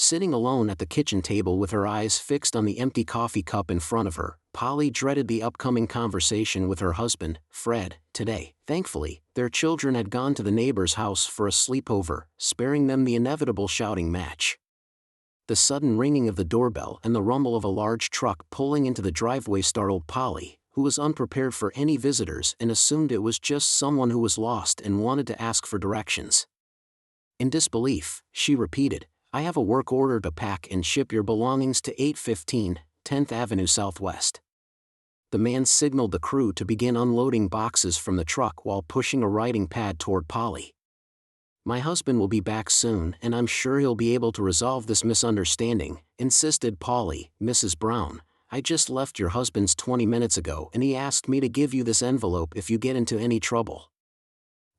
Sitting alone at the kitchen table with her eyes fixed on the empty coffee cup in front of her, Polly dreaded the upcoming conversation with her husband, Fred, today. Thankfully, their children had gone to the neighbor's house for a sleepover, sparing them the inevitable shouting match. The sudden ringing of the doorbell and the rumble of a large truck pulling into the driveway startled Polly, who was unprepared for any visitors and assumed it was just someone who was lost and wanted to ask for directions. In disbelief, she repeated, "I have a work order to pack and ship your belongings to 815 10th Avenue Southwest." The man signaled the crew to begin unloading boxes from the truck while pushing a writing pad toward Polly. "My husband will be back soon and I'm sure he'll be able to resolve this misunderstanding," insisted Polly. "Mrs. Brown, I just left your husband's 20 minutes ago and he asked me to give you this envelope if you get into any trouble."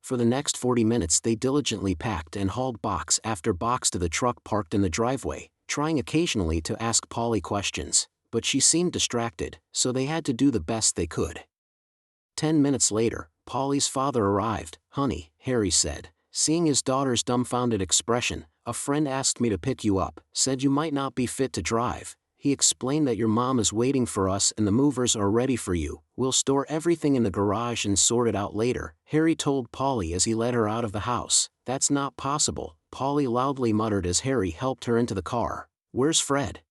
For the next 40 minutes they diligently packed and hauled box after box to the truck parked in the driveway, trying occasionally to ask Polly questions, but she seemed distracted, so they had to do the best they could. 10 minutes later, Polly's father arrived. "Honey," Harry said, seeing his daughter's dumbfounded expression, "a friend asked me to pick you up, said you might not be fit to drive. He explained that your mom is waiting for us and the movers are ready for you. We'll store everything in the garage and sort it out later," Harry told Polly as he led her out of the house. "That's not possible," Polly loudly muttered as Harry helped her into the car. "Where's Fred?"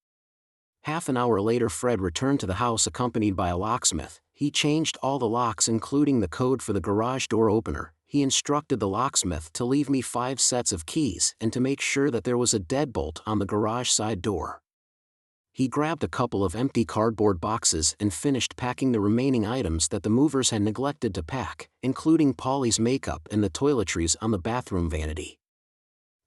Half an hour later Fred returned to the house accompanied by a locksmith. He changed all the locks including the code for the garage door opener. He instructed the locksmith to leave me 5 sets of keys and to make sure that there was a deadbolt on the garage side door. He grabbed a couple of empty cardboard boxes and finished packing the remaining items that the movers had neglected to pack, including Polly's makeup and the toiletries on the bathroom vanity.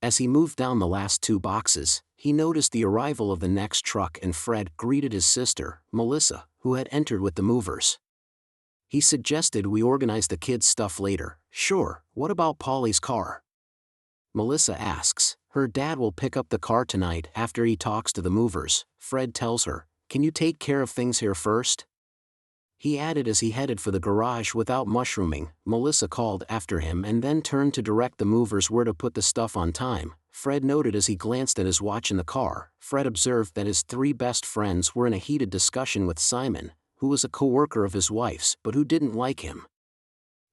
As he moved down the last 2 boxes, he noticed the arrival of the next truck and Fred greeted his sister, Melissa, who had entered with the movers. He suggested we organize the kids' stuff later. "Sure, what about Polly's car?" Melissa asks. "Her dad will pick up the car tonight after he talks to the movers," Fred tells her. "Can you take care of things here first?" He added as he headed for the garage without mushrooming. Melissa called after him and then turned to direct the movers where to put the stuff on time. Fred noted as he glanced at his watch in the car. Fred observed that his 3 best friends were in a heated discussion with Simon, who was a co-worker of his wife's but who didn't like him.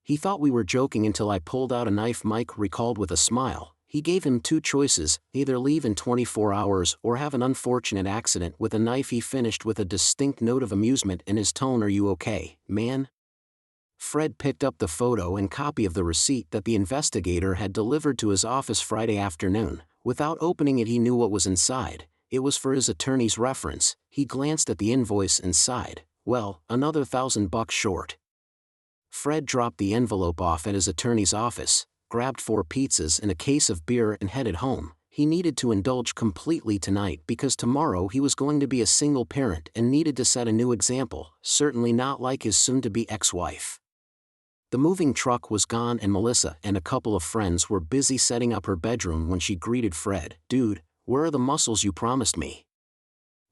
"He thought we were joking until I pulled out a knife," Mike recalled with a smile. He gave him 2 choices, either leave in 24 hours or have an unfortunate accident with a knife. He finished with a distinct note of amusement in his tone. "Are you okay, man?" Fred picked up the photo and copy of the receipt that the investigator had delivered to his office Friday afternoon. Without opening it he knew what was inside. It was for his attorney's reference. He glanced at the invoice and sighed. "Well, another $1,000 short." Fred dropped the envelope off at his attorney's office, grabbed 4 pizzas and a case of beer and headed home. He needed to indulge completely tonight because tomorrow he was going to be a single parent and needed to set a new example, certainly not like his soon-to-be ex-wife. The moving truck was gone and Melissa and a couple of friends were busy setting up her bedroom when she greeted Fred. "Dude, where are the mussels you promised me?"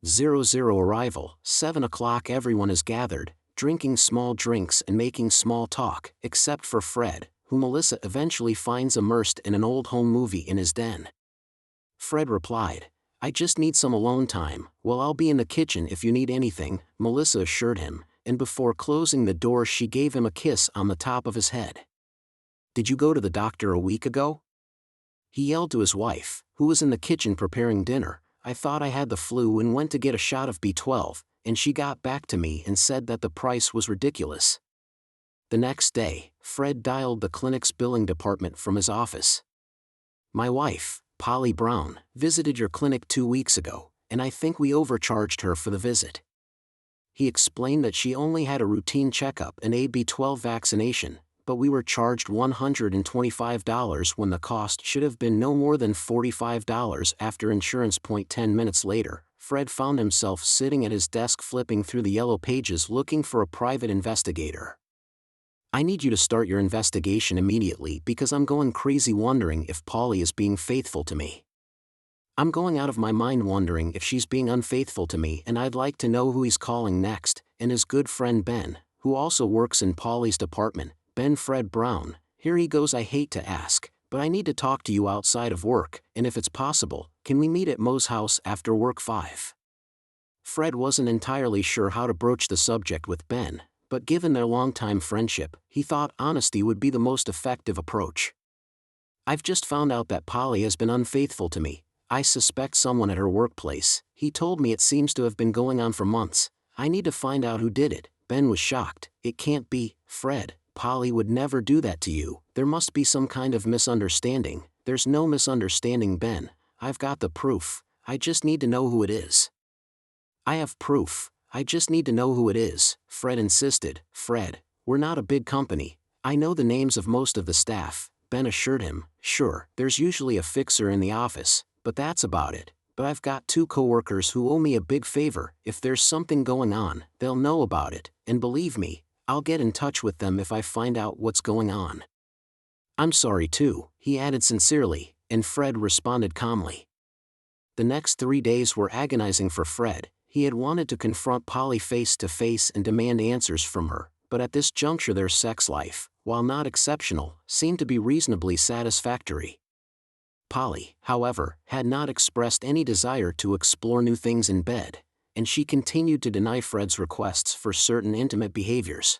00 arrival, 7 o'clock. Everyone is gathered, drinking small drinks and making small talk, except for Fred, who Melissa eventually finds immersed in an old home movie in his den. Fred replied, "I just need some alone time." "Well, I'll be in the kitchen if you need anything," Melissa assured him, and before closing the door she gave him a kiss on the top of his head. "Did you go to the doctor a week ago?" He yelled to his wife, who was in the kitchen preparing dinner. "I thought I had the flu and went to get a shot of B12, and she got back to me and said that the price was ridiculous." The next day, Fred dialed the clinic's billing department from his office. "My wife, Polly Brown, visited your clinic 2 weeks ago, and I think we overcharged her for the visit." He explained that she only had a routine checkup and a B12 vaccination, but we were charged $125 when the cost should have been no more than $45 after insurance. 10 minutes later, Fred found himself sitting at his desk flipping through the yellow pages looking for a private investigator. "I need you to start your investigation immediately because I'm going crazy wondering if Polly is being faithful to me. I'm going out of my mind wondering if she's being unfaithful to me, and I'd like to know who he's calling next." And his good friend Ben, who also works in Polly's department, Ben Fred Brown, "Here he goes. I hate to ask, but I need to talk to you outside of work, and if it's possible, can we meet at Mo's house after work 5? Fred wasn't entirely sure how to broach the subject with Ben, but given their longtime friendship, he thought honesty would be the most effective approach. I've just found out that Polly has been unfaithful to me. I suspect someone at her workplace. He told me it seems to have been going on for months. I need to find out who did it. Ben was shocked. It can't be, Fred. Polly would never do that to you. There must be some kind of misunderstanding. There's no misunderstanding, Ben. I've got the proof. I just need to know who it is. I have proof. I just need to know who it is, Fred insisted. Fred, we're not a big company. I know the names of most of the staff, Ben assured him. Sure, there's usually a fixer in the office, but that's about it. But I've got 2 coworkers who owe me a big favor. If there's something going on, they'll know about it, and believe me, I'll get in touch with them if I find out what's going on. I'm sorry too, he added sincerely, and Fred responded calmly. The next 3 days were agonizing for Fred. He had wanted to confront Polly face to face and demand answers from her, but at this juncture their sex life, while not exceptional, seemed to be reasonably satisfactory. Polly, however, had not expressed any desire to explore new things in bed, and she continued to deny Fred's requests for certain intimate behaviors.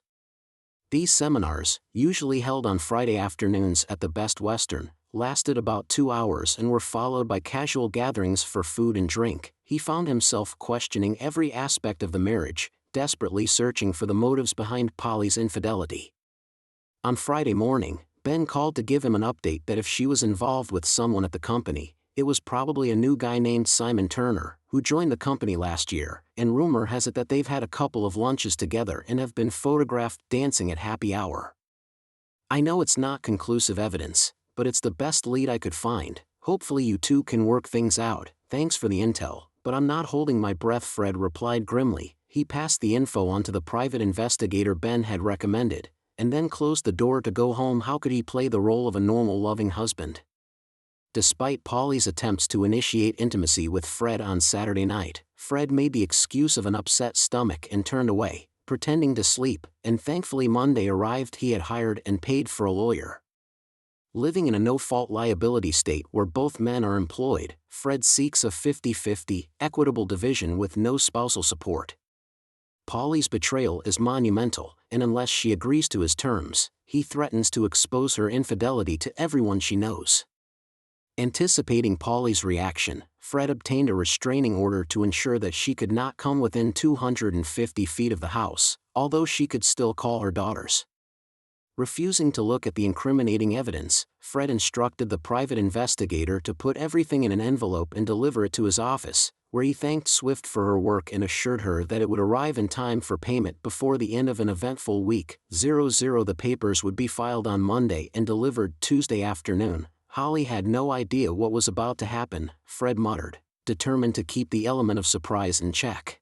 These seminars, usually held on Friday afternoons at the Best Western, lasted about 2 hours and were followed by casual gatherings for food and drink. He found himself questioning every aspect of the marriage, desperately searching for the motives behind Polly's infidelity. On Friday morning, Ben called to give him an update that if she was involved with someone at the company, it was probably a new guy named Simon Turner, who joined the company last year, and rumor has it that they've had a couple of lunches together and have been photographed dancing at happy hour. I know it's not conclusive evidence, but it's the best lead I could find. Hopefully you two can work things out. Thanks for the intel, but I'm not holding my breath, Fred replied grimly. He passed the info on to the private investigator Ben had recommended, and then closed the door to go home. How could he play the role of a normal loving husband? Despite Polly's attempts to initiate intimacy with Fred on Saturday night, Fred made the excuse of an upset stomach and turned away, pretending to sleep, and thankfully Monday arrived. He had hired and paid for a lawyer. Living in a no-fault liability state where both men are employed, Fred seeks a 50-50, equitable division with no spousal support. Polly's betrayal is monumental, and unless she agrees to his terms, he threatens to expose her infidelity to everyone she knows. Anticipating Polly's reaction, Fred obtained a restraining order to ensure that she could not come within 250 feet of the house, although she could still call her daughters. Refusing to look at the incriminating evidence, Fred instructed the private investigator to put everything in an envelope and deliver it to his office, where he thanked Swift for her work and assured her that it would arrive in time for payment before the end of an eventful week. The papers would be filed on Monday and delivered Tuesday afternoon. Holly had no idea what was about to happen, Fred muttered, determined to keep the element of surprise in check.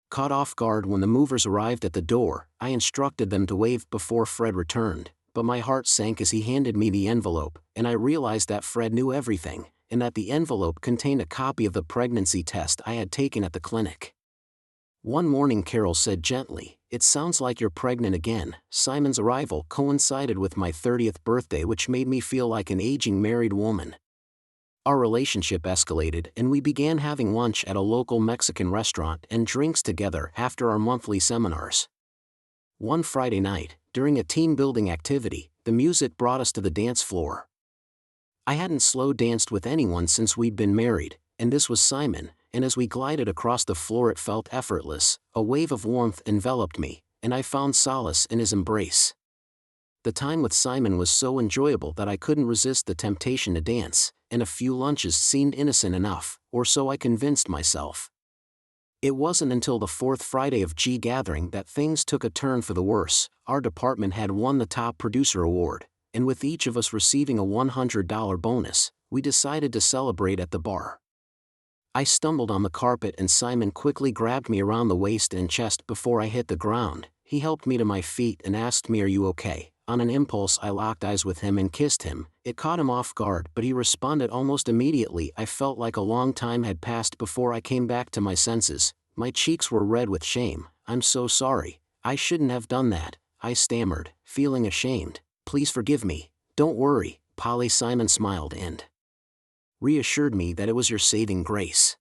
Caught off guard when the movers arrived at the door, I instructed them to wave before Fred returned, but my heart sank as he handed me the envelope, and I realized that Fred knew everything, and that the envelope contained a copy of the pregnancy test I had taken at the clinic. One morning Carol said gently, "It sounds like you're pregnant again." Simon's arrival coincided with my 30th birthday, which made me feel like an aging married woman. Our relationship escalated and we began having lunch at a local Mexican restaurant and drinks together after our monthly seminars. One Friday night, during a team-building activity, the music brought us to the dance floor. I hadn't slow danced with anyone since we'd been married, and this was Simon, and as we glided across the floor it felt effortless. A wave of warmth enveloped me, and I found solace in his embrace. The time with Simon was so enjoyable that I couldn't resist the temptation to dance, and a few lunches seemed innocent enough, or so I convinced myself. It wasn't until the 4th Friday of G gathering that things took a turn for the worse. Our department had won the top producer award, and with each of us receiving a $100 bonus, we decided to celebrate at the bar. I stumbled on the carpet and Simon quickly grabbed me around the waist and chest before I hit the ground. He helped me to my feet and asked me, "Are you okay?" On an impulse I locked eyes with him and kissed him. It caught him off guard, but he responded almost immediately. I felt like a long time had passed before I came back to my senses. My cheeks were red with shame. "I'm so sorry. I shouldn't have done that," I stammered, feeling ashamed. "Please forgive me." "Don't worry, Polly." Simon smiled and reassured me that it was your saving grace.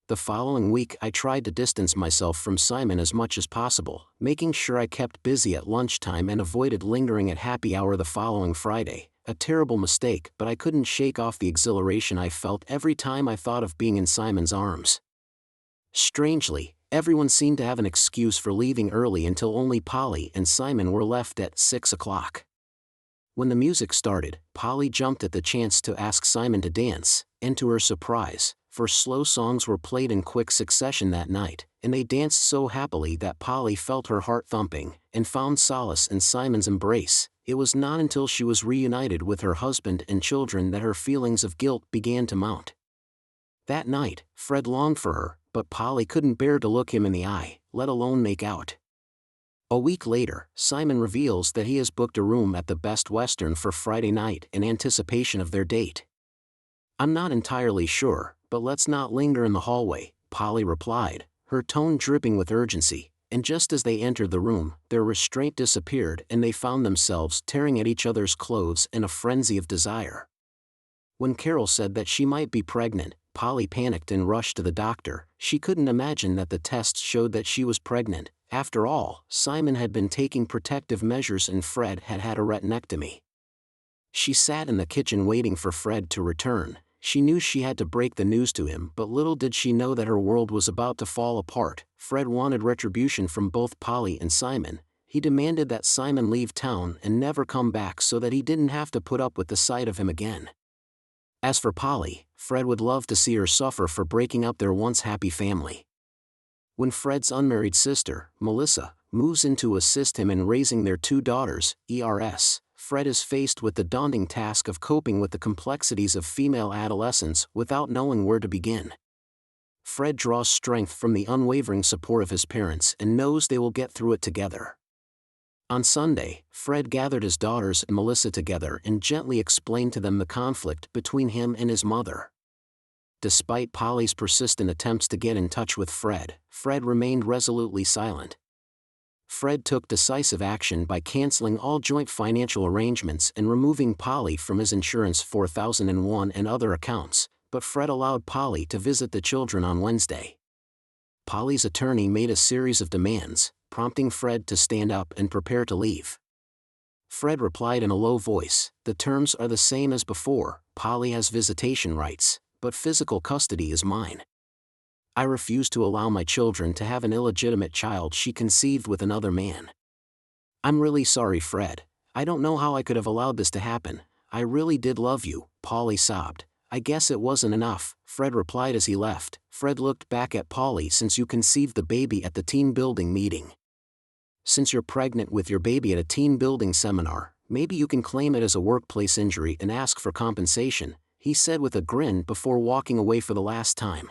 The following week I tried to distance myself from Simon as much as possible, making sure I kept busy at lunchtime and avoided lingering at happy hour the following Friday. A terrible mistake, but I couldn't shake off the exhilaration I felt every time I thought of being in Simon's arms. Strangely, everyone seemed to have an excuse for leaving early until only Polly and Simon were left at 6 o'clock. When the music started, Polly jumped at the chance to ask Simon to dance, and to her surprise, 4 slow songs were played in quick succession that night, and they danced so happily that Polly felt her heart thumping, and found solace in Simon's embrace. It was not until she was reunited with her husband and children that her feelings of guilt began to mount. That night, Fred longed for her, but Polly couldn't bear to look him in the eye, let alone make out. A week later, Simon reveals that he has booked a room at the Best Western for Friday night in anticipation of their date. "I'm not entirely sure, but let's not linger in the hallway," Polly replied, her tone dripping with urgency, and just as they entered the room, their restraint disappeared and they found themselves tearing at each other's clothes in a frenzy of desire. When Carol said that she might be pregnant, Polly panicked and rushed to the doctor. She couldn't imagine that the tests showed that she was pregnant. After all, Simon had been taking protective measures and Fred had had a retinectomy. She sat in the kitchen waiting for Fred to return. She knew she had to break the news to him, but little did she know that her world was about to fall apart. Fred wanted retribution from both Polly and Simon. He demanded that Simon leave town and never come back so that he didn't have to put up with the sight of him again. As for Polly, Fred would love to see her suffer for breaking up their once happy family. When Fred's unmarried sister, Melissa, moves in to assist him in raising their 2 daughters, Fred is faced with the daunting task of coping with the complexities of female adolescence without knowing where to begin. Fred draws strength from the unwavering support of his parents and knows they will get through it together. On Sunday, Fred gathered his daughters and Melissa together and gently explained to them the conflict between him and his mother. Despite Polly's persistent attempts to get in touch with Fred, Fred remained resolutely silent. Fred took decisive action by canceling all joint financial arrangements and removing Polly from his insurance 4001 and other accounts, but Fred allowed Polly to visit the children on Wednesday. Polly's attorney made a series of demands, prompting Fred to stand up and prepare to leave. Fred replied in a low voice, "The terms are the same as before. Polly has visitation rights, but physical custody is mine. I refuse to allow my children to have an illegitimate child she conceived with another man." "I'm really sorry, Fred. I don't know how I could have allowed this to happen. I really did love you," Polly sobbed. "I guess it wasn't enough," Fred replied as he left. Fred looked back at Polly. "Since you conceived the baby at the team building meeting. Since you're pregnant with your baby at a team building seminar, maybe you can claim it as a workplace injury and ask for compensation," he said with a grin before walking away for the last time.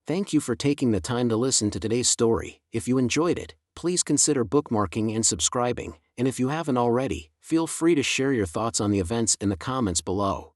Thank you for taking the time to listen to today's story. If you enjoyed it, please consider bookmarking and subscribing, and if you haven't already, feel free to share your thoughts on the events in the comments below.